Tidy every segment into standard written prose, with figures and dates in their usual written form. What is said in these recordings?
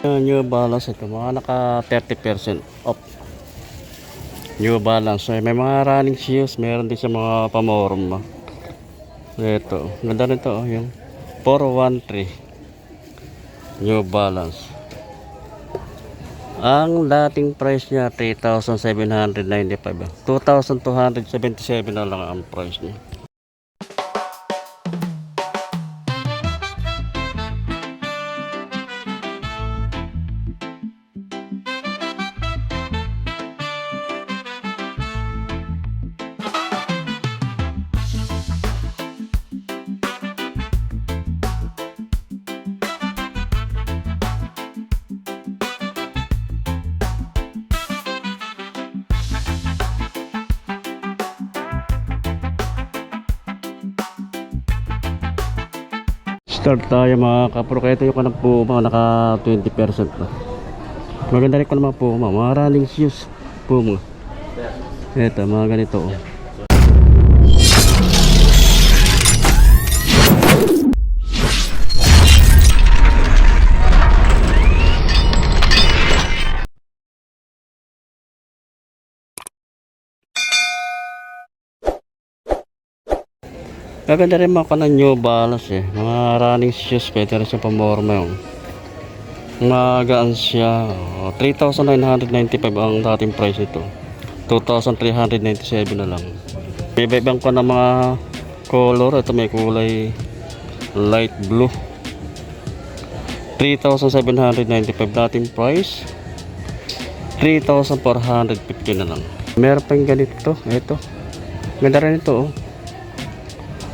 New Balance ito, mga naka 30% off. New Balance, so, may mga running shoes, meron din sa mga pamorma. Ito, ganda nito, yung 413 New Balance. Ang dating price niya 3,795, 2,277 na lang ang price niya. Start tayo mga kapro. Ito yung kanang Puma, naka 20% na. Maganda rin ko naman Puma, mga running shoes Puma. Ito mga ganito oh. Maganda rin mga kanang New Balance eh. Mga running shoes, pwede rin siya pamorma yung magaan siya. 3,995 ang dating price ito, 2,397 na lang. Bibibang ko ng mga color. Ito may kulay light blue, 3,795 dating price, 3,450 na lang. Meron pang ganito, ito ganda rin ito oh.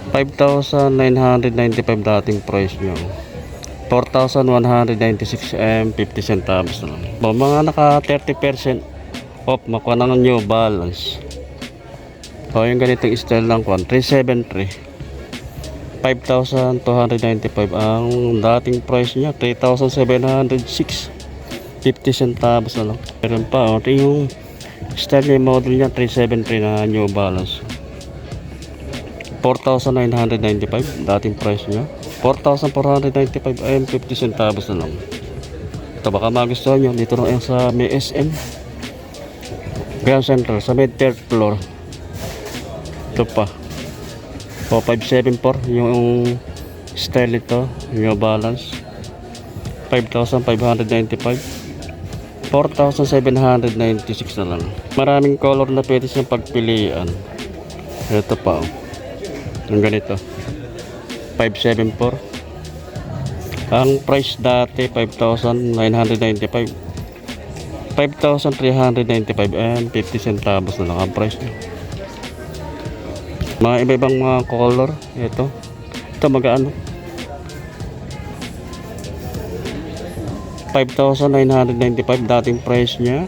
5,995 dating price nyo, 4,196 and 50 centavos na lang. Mga naka 30% off, makuha ng New Balance. So yung ganitong style lang kwan, 373, 5,295 ang dating price niya, 3,706 50 centavos na lang. Meron pa oh, yung style niya, model niya 373 na New Balance, 4,995 dating price niya, 4,495 ay 50 centavos na lang. Ito baka magustuhan nyo, dito lang yan sa may SM Grand Central sa mid third floor. Ito pa o 574 yung style ito, New Balance, 5,595, 4,796 na lang. Maraming color na pwede siyang pagpilian. Ito pa oh, yung ganito 574. Ang price dati 5,995, 5,395 and 50 centavos na lang ang price nyo. Mga iba-ibang mga color. Ito magaano, 5,995 dating price nya,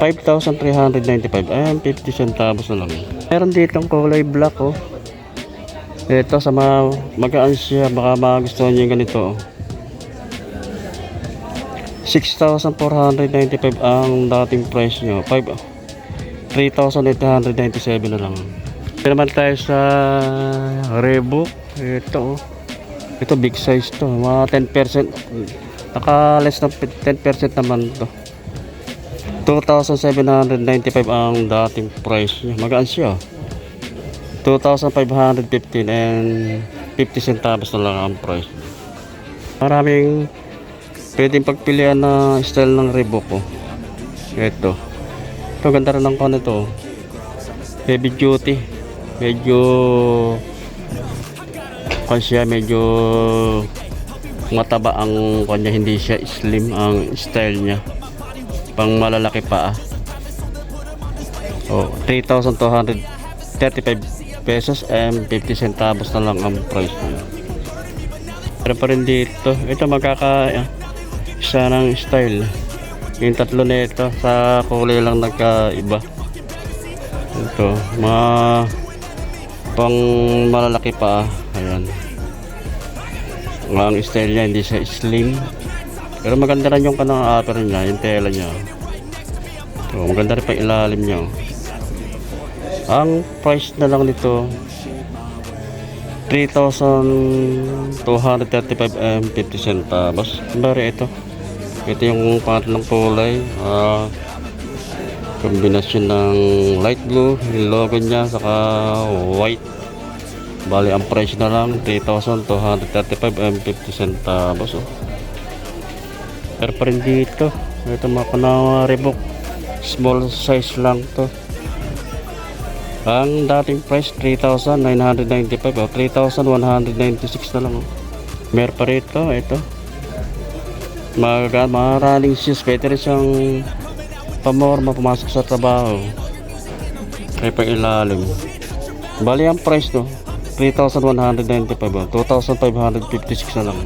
5,395 and 50 centavos na lang. Meron ditong kulay black oh. Ito sa mga magaan siya, baka magustuhan nyo yung ganito oh. 6,495 ang dating price nyo, 3,897 na lang. Ito naman tayo sa Reebok. Ito oh, ito big size to, mga 10%, naka less than 10% naman to, 2,795 ang dating price niya. Magaan siya 2,515 and 50 centavos na lang ang price. Maraming pwedeng pagpilian na style ng Reebok oh. Ito ganda rin ng kanya ito, heavy duty, medyo kasi medyo mataba ang kanya, hindi siya slim ang style niya, pang malalaki pa oh, 3,235 pesos and 50 centavos na lang ang price niya. Pero pa rin dito, ito magkaka isa ng style, yung tatlo na ito sa kulay lang nagkaiba. Ito mga pang malalaki pa, ayan. Ang style niya hindi siya slim, pero maganda rin yung kanang upper niya, yung tela niya. So, maganda rin pa ilalim niya. Ang price na lang nito 3,235 and 50 centavos. Bari ito. Ito yung pangatlong kulay. Kombinasyon ng light blue, yung logo niya, saka white. Bali, ang price na lang 3,235 and 50 centavos. Pero pa rin dito. Ito mga Kanawa Reebok. Small size lang to. Ang dating price 3,995 o 3,196 na lang. Meron pa rito, ito. Maraming shoes. Pwede rin siyang pamorma pumasok sa trabaho. Kaya pa ilalim. Bali ang price no 3,195 o 2,556 na lang.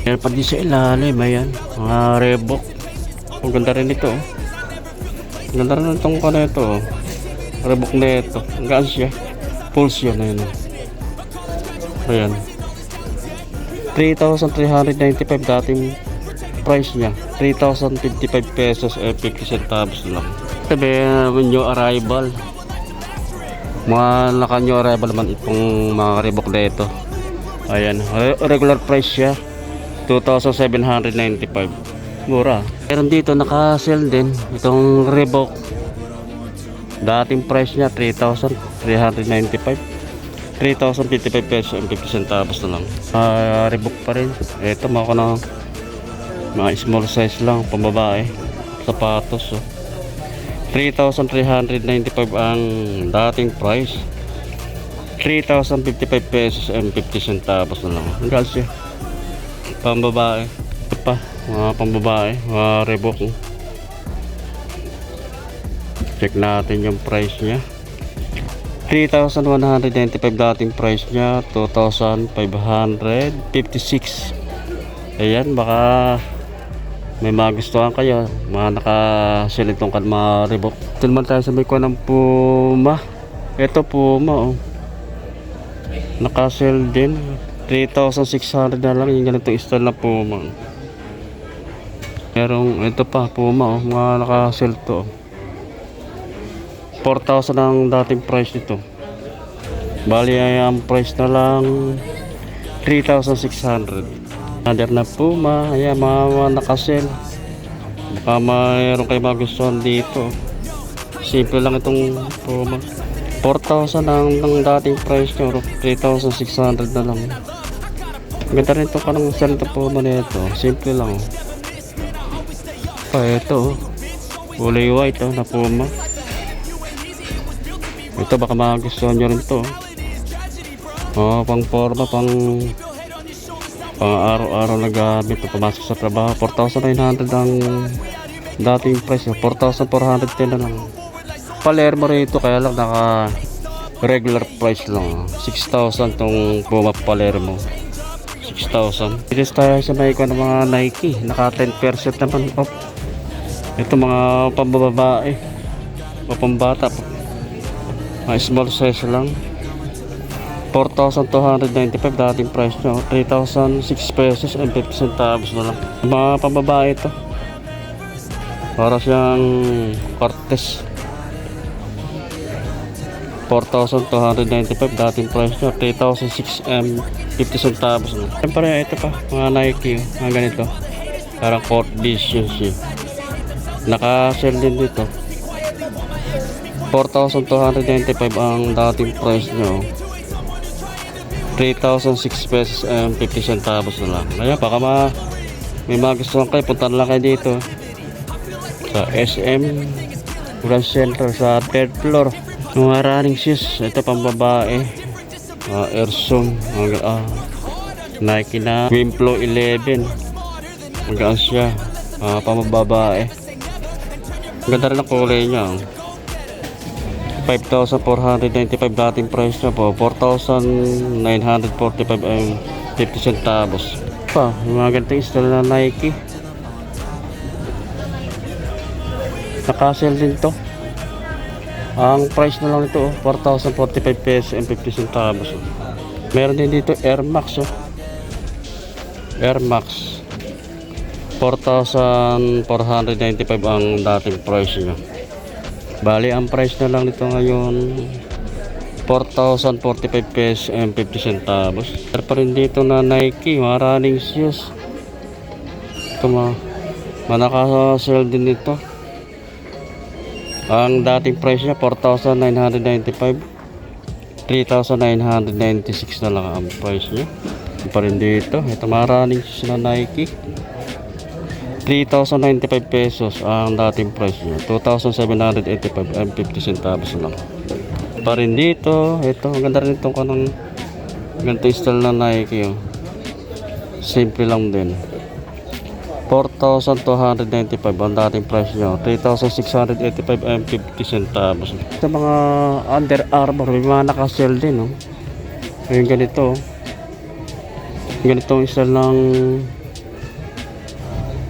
Meron pa din sa ilalim. Ayan, mga Reebok. Ang ganda rin ito. Ang ganda rin itong kana ito. Reebok na ito. Ang gaan siya. Pulse yan. Ayan. Ayan. 3,395 dating price niya. 3,055 pesos 50 centavos lang. Sabi new arrival. Mga naka-new arrival naman itong mga Reebok na ito. Ayan. Regular price siya. 2,795. Mura. Pero dito naka-sell din itong Reebok. Dating price niya 3,395. 3,055 pesos and 50 centavos na lang. Reebok pa rin. Ito mga small size lang, pambabae. Sapatos. 3,395 ang dating price. 3,055 pesos and 50 centavos na lang. Ang gal siya. Pambabae. Ito pa, mga pambabae, mga Reebok. Check natin yung price niya. 3,195 dating price niya, 2,556. Ayan, baka may magustuhan kayo, mga naka-sell itong mga Reebok. Ito naman tayo sa may kuha ng Puma. Ito Puma, oh. Naka-sell din. 3,600 na lang yung ganitong style na Puma. Merong ito pa Puma, oh. Mga naka-sell to, oh. 4,000 ang dating price nito. Bali ay ang price na lang 3,600. Under na Puma. Ayan, mga nakasell. Baka mayroon kayo magustuhan dito. Simple lang itong Puma. 4,000 ang dating price nyo. 3,600 na lang. Ganda rin ito ka ng sell na Puma nito. Simple lang. Ito, kulay white na Puma. Ito baka magustuhan nyo rin ito. Pang forma, pang araw-araw na gamit. Pumasok sa trabaho. 4,900 ang dating price. 4,410 na lang. Palermo rito, kaya lang naka regular price lang. 6,000 tong Puma Palermo. 6,000. Pilis tayo sa may ko ng mga Nike. Naka 10% naman off. Ito mga pambabae o pambata. Mga small size lang. 4,295 dating price nyo. 3,006 pesos and 50 centavos na lang. Mga pambabae ito. Para siyang Cortez. 4,295 dating price nyo. 3,006 and 50 centavos na lang. Siyempre ito pa. Mga Nike. Mga ganito. Parang Court Vision siya. Naka-sell din dito. 4,295 ang dating price nyo. 3,006 pesos and 50 centavos na lang. Ayan, baka may magustuhan kayo, puntahan lang kayo dito sa SM Grand Center sa 3rd floor. Mga running shoes, ito pang babae. Air Zoom, Nike na Wimplo 11. Magaan siya, pang babae. Ganda rin ang kulay niya. 5,495 dating price na po. 4,945 and 50 centavos. Yung mga ganitong style na Nike. Naka-sell din to. Ang price na lang nito 4,045 pesos and 50 centavos. Meron din dito Air Max. Air Max 4,495 ang dating price niya. Bali ang price na lang nito ngayon 4,045 pesos and 50 centavos. Pero pa rin dito na Nike, mga running shoes. Ito manaka-sale din ito. Ang dating price niya 4,995, 3,996 na lang ang price niya. Ito pa rin dito, ito mga running shoes na Nike. 3,095 pesos ang dating price niya. 2,785 and 50 centavos lang. Pa rin dito, ito, ang ganda rin itong kanang ganito style na Nike. Oh. Simple lang din. 4,295 ang dating price niya. 3,685 and 50 centavos. Sa mga Under Armour, may mga nakasell din. Oh. Yung ganito. Ganitong style ng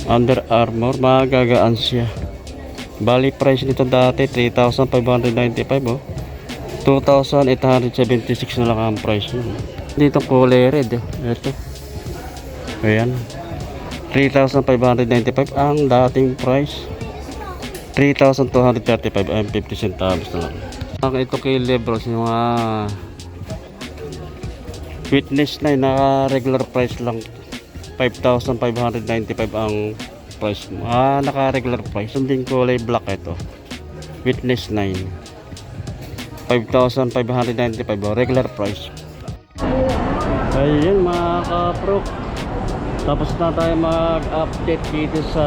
Under Armour, magagaan siya. Bali price nito dati 3,595 oh. 2,876 na lang ang price niya. Dito kulay red oh. Ito. Ayan. 3,595 ang dating price. 3,235 and 50 centavos na lang. Ito kay Lebron yung mga Witness 9 na regular price lang. 5,595 ang price mo. Naka-regular price. Sundin kulay black ito. Witness 9. 5,595 regular price. Ayun mga ka-pro. Tapos na tayo mag-update dito sa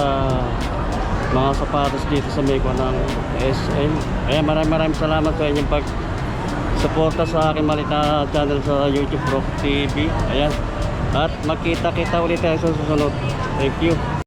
mga sapatos dito sa Meko ng SM. Ayan, maraming salamat sa inyong pag-suporta sa aking malita channel sa YouTube Rock TV. Ayan. At magkita-kita ulit tayo sa susunod. Thank you.